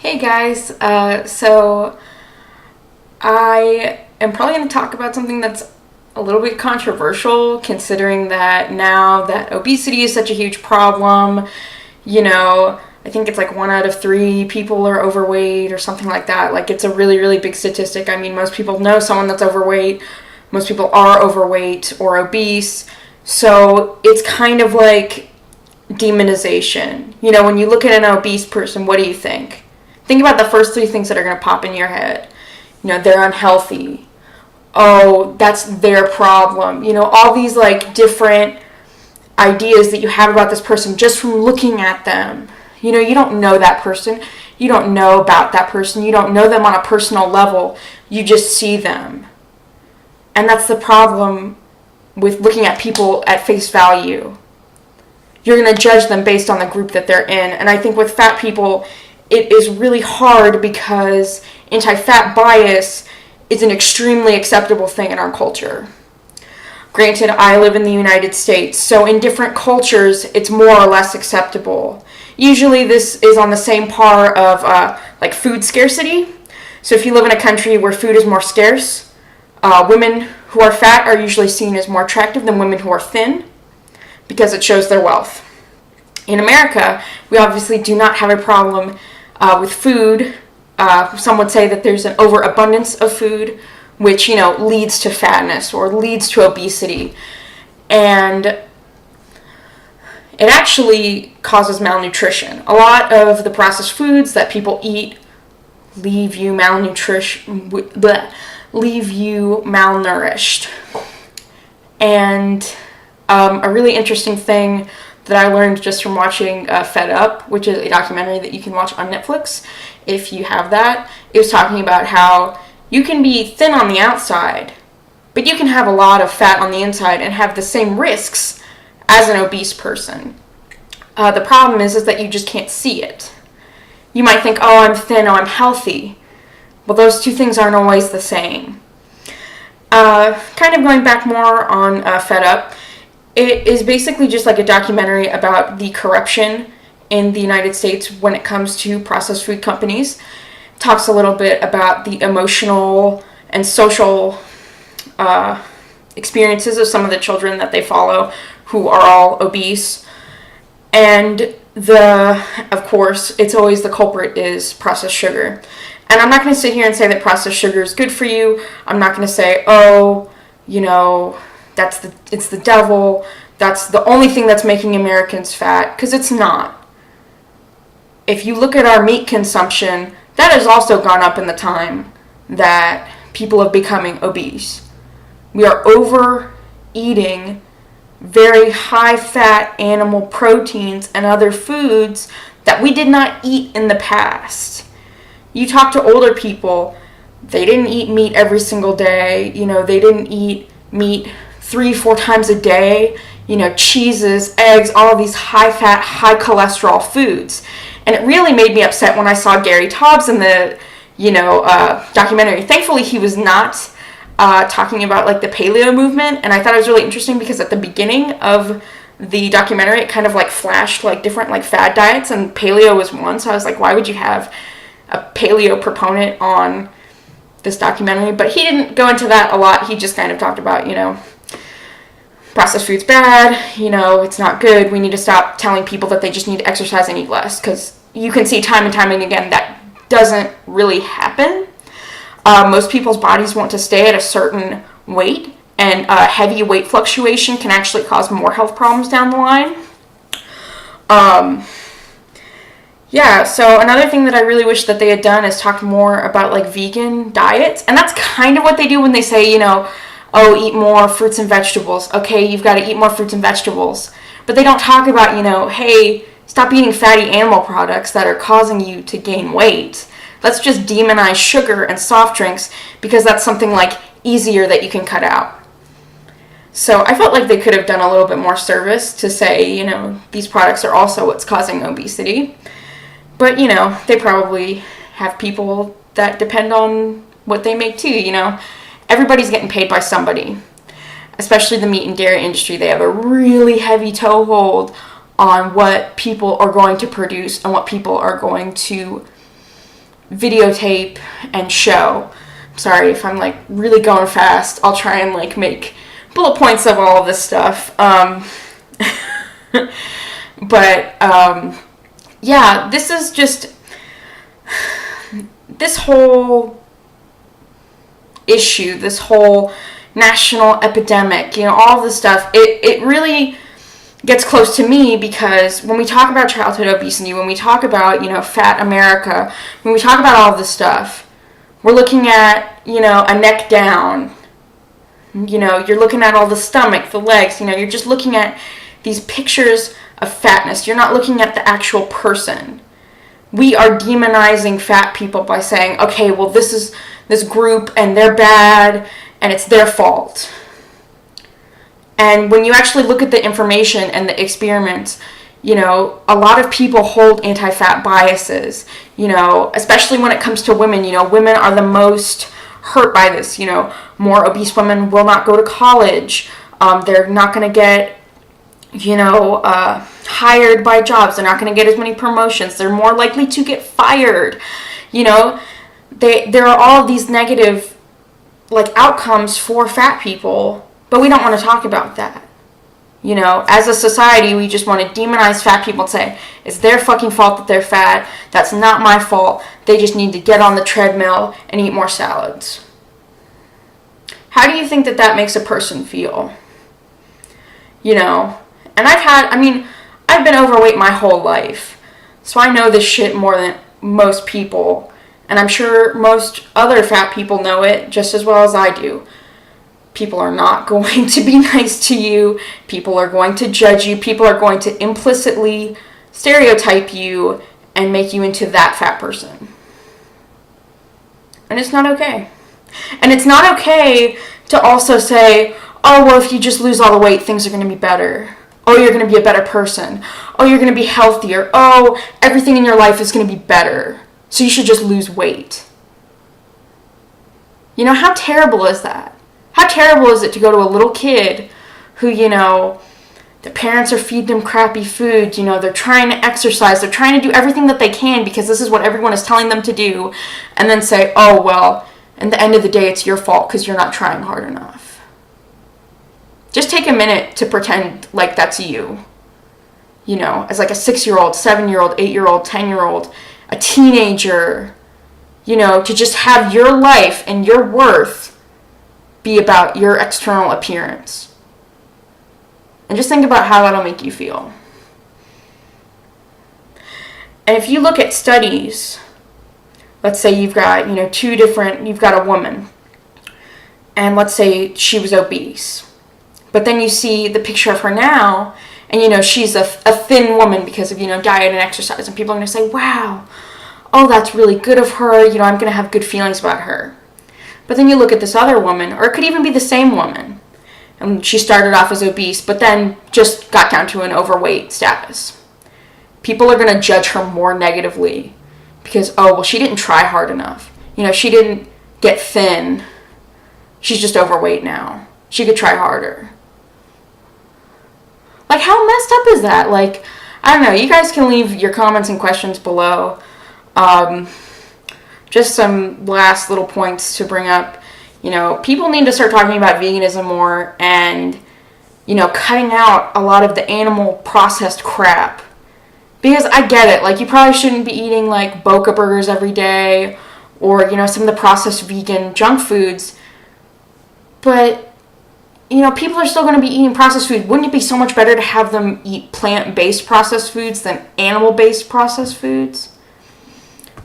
Hey guys, so I am probably going to talk about something that's a little bit controversial considering that now that obesity is such a huge problem. I think it's like 1 out of 3 people are overweight or something like that. Like, it's a really, really big statistic. I mean, most people know someone that's overweight, most people are overweight or obese, so it's kind of like demonization. When you look at an obese person, what do you think? Think about the first 3 things that are going to pop in your head. They're unhealthy. Oh, that's their problem. All these like different ideas that you have about this person just from looking at them. You don't know that person. You don't know about that person. You don't know them on a personal level. You just see them. And that's the problem with looking at people at face value. You're going to judge them based on the group that they're in. And I think with fat people, it is really hard because anti-fat bias is an extremely acceptable thing in our culture. Granted, I live in the United States, so in different cultures, it's more or less acceptable. Usually this is on the same par of like food scarcity. So if you live in a country where food is more scarce, women who are fat are usually seen as more attractive than women who are thin because it shows their wealth. In America, we obviously do not have a problem with food. Some would say that there's an overabundance of food, which, leads to fatness or leads to obesity. And it actually causes malnutrition. A lot of the processed foods that people eat leave you malnourished. And a really interesting thing that I learned just from watching Fed Up, which is a documentary that you can watch on Netflix if you have that. It was talking about how you can be thin on the outside, but you can have a lot of fat on the inside and have the same risks as an obese person. The problem is that you just can't see it. You might think, oh, I'm thin, oh, I'm healthy. Well, those two things aren't always the same. Kind of going back more on Fed Up, it is basically just like a documentary about the corruption in the United States when it comes to processed food companies. It talks a little bit about the emotional and social experiences of some of the children that they follow who are all obese. And of course, it's always the culprit is processed sugar. And I'm not going to sit here and say that processed sugar is good for you. I'm not going to say, oh, it's the devil, that's the only thing that's making Americans fat, because it's not. If you look at our meat consumption, that has also gone up in the time that people have becoming obese. We are overeating very high fat animal proteins and other foods that we did not eat in the past. You talk to older people, they didn't eat meat every single day, they didn't eat meat 3-4 times a day, cheeses, eggs, all of these high-fat, high-cholesterol foods. And it really made me upset when I saw Gary Taubes in the, documentary. Thankfully, he was not talking about, like, the paleo movement, and I thought it was really interesting because at the beginning of the documentary, it kind of, like, flashed, like, different, like, fad diets, and paleo was one, so I was like, why would you have a paleo proponent on this documentary? But he didn't go into that a lot. He just kind of talked about, processed food's bad, it's not good. We need to stop telling people that they just need to exercise and eat less, because you can see time and time and again that doesn't really happen. Most people's bodies want to stay at a certain weight, and heavy weight fluctuation can actually cause more health problems down the line. So another thing that I really wish that they had done is talked more about, like, vegan diets. And that's kind of what they do when they say, oh, eat more fruits and vegetables. Okay, you've got to eat more fruits and vegetables. But they don't talk about, hey, stop eating fatty animal products that are causing you to gain weight. Let's just demonize sugar and soft drinks because that's something, like, easier that you can cut out. So I felt like they could have done a little bit more service to say, these products are also what's causing obesity. But, they probably have people that depend on what they make too, Everybody's getting paid by somebody, especially the meat and dairy industry. They have a really heavy toehold on what people are going to produce and what people are going to videotape and show. Sorry if I'm like really going fast. I'll try and like make bullet points of all of this stuff. But yeah, this is just this whole issue, this whole national epidemic, all this stuff, it really gets close to me, because when we talk about childhood obesity, when we talk about, fat America, when we talk about all of this stuff, we're looking at, a neck down, you're looking at all the stomach, the legs, you're just looking at these pictures of fatness. You're not looking at the actual person. We are demonizing fat people by saying, okay, well, this is this group and they're bad and it's their fault. And when you actually look at the information and the experiments, a lot of people hold anti-fat biases, especially when it comes to women. Women are the most hurt by this. More obese women will not go to college. They're not going to get, hired by jobs. They're not going to get as many promotions. They're more likely to get fired. There are all of these negative, outcomes for fat people, but we don't want to talk about that. As a society, we just want to demonize fat people and say, it's their fucking fault that they're fat. That's not my fault. They just need to get on the treadmill and eat more salads. How do you think that makes a person feel? And I've been overweight my whole life. So I know this shit more than most people. And I'm sure most other fat people know it just as well as I do. People are not going to be nice to you. People are going to judge you. People are going to implicitly stereotype you and make you into that fat person. And it's not okay. And it's not okay to also say, oh, well, if you just lose all the weight, things are going to be better. Oh, you're going to be a better person. Oh, you're going to be healthier. Oh, everything in your life is going to be better. So you should just lose weight. How terrible is that? How terrible is it to go to a little kid who, their parents are feeding them crappy food, they're trying to exercise, they're trying to do everything that they can because this is what everyone is telling them to do, and then say, oh, well, at the end of the day, it's your fault because you're not trying hard enough. Just take a minute to pretend like that's you, as like a 6-year-old, 7-year-old, 8-year-old, 10-year-old, a teenager, to just have your life and your worth be about your external appearance. And just think about how that'll make you feel. And if you look at studies, let's say you've got, you've got a woman, and let's say she was obese. But then you see the picture of her now, and she's a thin woman because of, diet and exercise, and people are going to say, wow, oh, that's really good of her, I'm going to have good feelings about her. But then you look at this other woman, or it could even be the same woman, and she started off as obese, but then just got down to an overweight status. People are going to judge her more negatively because, oh, well, she didn't try hard enough. She didn't get thin. She's just overweight now. She could try harder. How messed up is that? I don't know. You guys can leave your comments and questions below. Just some last little points to bring up. People need to start talking about veganism more and, cutting out a lot of the animal processed crap. Because I get it. You probably shouldn't be eating, Boca burgers every day or, some of the processed vegan junk foods. But, people are still going to be eating processed food. Wouldn't it be so much better to have them eat plant-based processed foods than animal-based processed foods?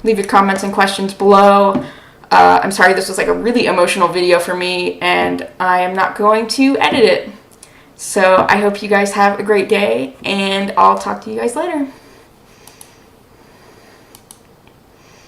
Leave your comments and questions below. I'm sorry, this was a really emotional video for me, and I am not going to edit it. So I hope you guys have a great day, and I'll talk to you guys later.